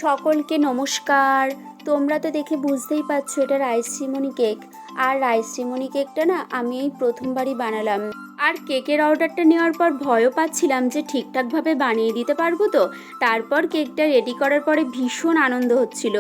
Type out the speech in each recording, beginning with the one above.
সকলকে নমস্কার। তোমরা তো দেখে বুঝতেই পারছো এটা রাইসিমনি কেক। আর রাইসিমনি কেকটা না আমি এই প্রথমবারই বানালাম। আর কেকের অর্ডারটা নেওয়ার পর ভয়ও পাচ্ছিলাম যে ঠিকঠাকভাবে বানিয়ে দিতে পারবো তো। তারপর কেকটা রেডি করার পরে ভীষণ আনন্দ হচ্ছিল।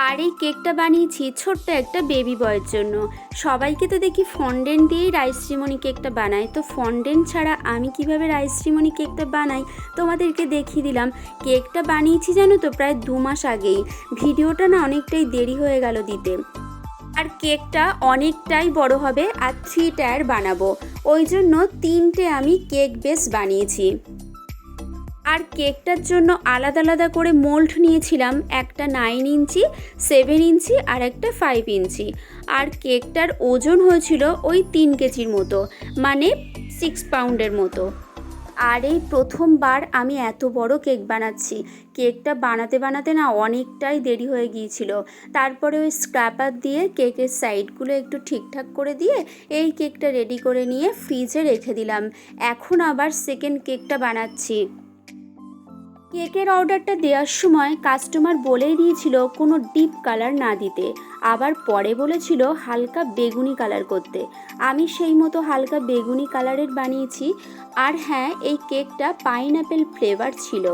আর এই কেকটা বানিয়েছি ছোট্ট একটা বেবি বয়ের জন্য। সবাইকে তো দেখি ফন্ডেন্ট দিয়েই রাইসিমনি কেকটা বানায়, তো ফন্ডেন্ট ছাড়া আমি কিভাবে রাইসিমনি কেকটা বানাই তোমাদেরকে দেখিয়ে দিলাম। কেকটা বানিয়েছি জানো তো প্রায় 2 মাস আগেই। ভিডিওটা না অনেকটাই দেরি হয়ে গেল দিতে। আর কেকটা অনেকটাই বড় হবে আর 3 টায়ার বানাবো, ওই জন্য 3টে আমি কেক বেস বানিয়েছি। আর কেকটার জন্য আলাদা আলাদা করে মোল্ড নিয়েছিলাম, একটা 9 ইঞ্চি, 7 ইঞ্চি আর একটা 5 ইঞ্চি। আর কেকটার ওজন হয়েছিল ওই 3 কেজির মতো, মানে 6 পাউন্ডের মতো। আর এই প্রথমবার আমি এত বড় কেক বানাচ্ছি। কেকটা বানাতে বানাতে না অনেকটাই দেরি হয়ে গিয়েছিল। তারপরে ওই স্ক্র্যাপার দিয়ে কেকের সাইডগুলো একটু ঠিকঠাক করে দিয়ে এই কেকটা রেডি করে নিয়ে ফ্রিজে রেখে দিলাম। এখন আবার সেকেন্ড কেকটা বানাচ্ছি। কেকের অর্ডারটা দেওয়ার সময় কাস্টমার বলেই দিয়েছিল কোনো ডিপ কালার না দিতে, আবার পরে বলেছিল হালকা বেগুনি কালার করতে। আমি সেই মতো হালকা বেগুনি কালারের বানিয়েছি। আর হ্যাঁ, এই কেকটা পাইনঅ্যাপেল ফ্লেভার ছিল।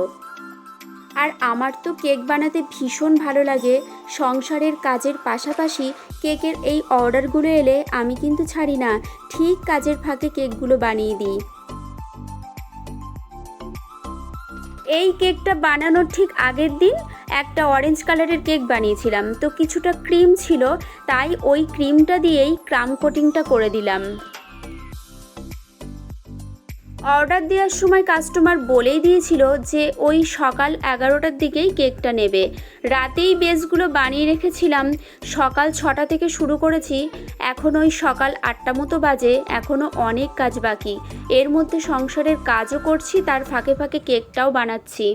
আর আমার তো কেক বানাতে ভীষণ ভালো লাগে। সংসারের কাজের পাশাপাশি কেকের এই অর্ডারগুলো এলে আমি কিন্তু ছাড়ি না, ঠিক কাজের ফাঁকে কেকগুলো বানিয়ে দিই। এই কেকটা বানানোর ঠিক আগের দিন একটা অরেঞ্জ কালারের কেক বানিয়েছিলাম, তো কিছুটা ক্রিম ছিল, তাই ওই ক্রিমটা দিয়েই ক্রাম কোটিংটা করে দিলাম। অর্ডার দেওয়ার সময় কাস্টমার বলেই দিয়েছিল যে ওই সকাল 11টার দিকেই কেকটা নেবে। রাতেই বেসগুলো বানিয়ে রেখেছিলাম। সকাল 6টা থেকে শুরু করেছি, এখন ওই সকাল 8টা মতো বাজে। এখনও অনেক কাজ বাকি, এর মধ্যে সংসারের কাজও করছি, তার ফাঁকে ফাঁকে কেকটাও বানাচ্ছি।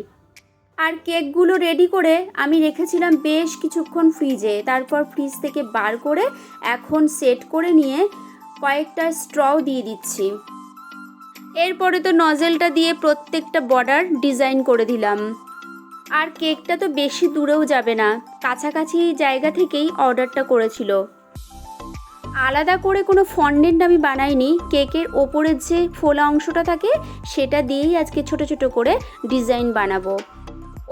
আর কেকগুলো রেডি করে আমি রেখেছিলাম বেশ কিছুক্ষণ ফ্রিজে। তারপর ফ্রিজ থেকে বার করে এখন সেট করে নিয়ে কয়েকটা স্ট্রও দিয়ে দিচ্ছি। এরপরে তো নজেলটা দিয়ে প্রত্যেকটা বর্ডার ডিজাইন করে দিলাম। আর কেকটা তো বেশি দূরেও যাবে না, কাছাকাছি জায়গা থেকেই অর্ডারটা করেছিল। আলাদা করে কোনো ফন্ডেন্ট আমি বানাইনি, কেকের ওপরের যে ফোলা অংশটা থাকে সেটা দিয়েই আজকে ছোট ছোট করে ডিজাইন বানাবো।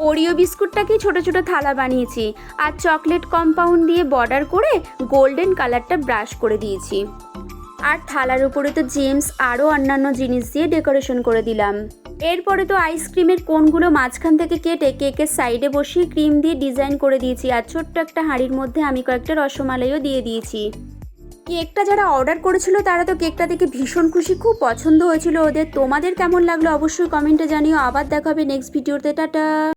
ওরিও বিস্কুটটাকেই ছোট ছোট থালা বানিয়েছি, আর চকলেট কম্পাউন্ড দিয়ে বর্ডার করে গোল্ডেন কালারটা ব্রাশ করে দিয়েছি। আর থালার উপরে তো জেমস আরও অন্যান্য জিনিস দিয়ে ডেকোরেশন করে দিলাম। এরপরে তো আইসক্রিমের কোনগুলো মাঝখান থেকে কেটে কেকের সাইডে বসিয়ে ক্রিম দিয়ে ডিজাইন করে দিয়েছি। আর ছোট্ট একটা হাঁড়ির মধ্যে আমি কয়েকটা রসমালাইও দিয়ে দিয়েছি। কেকটা যারা অর্ডার করেছিল তারা তো কেকটা দেখে ভীষণ খুশি, খুব পছন্দ হয়েছিল ওদের। তোমাদের কেমন লাগলো অবশ্যই কমেন্টে জানিও। আবার দেখা হবে নেক্সট ভিডিওতে। টাটা।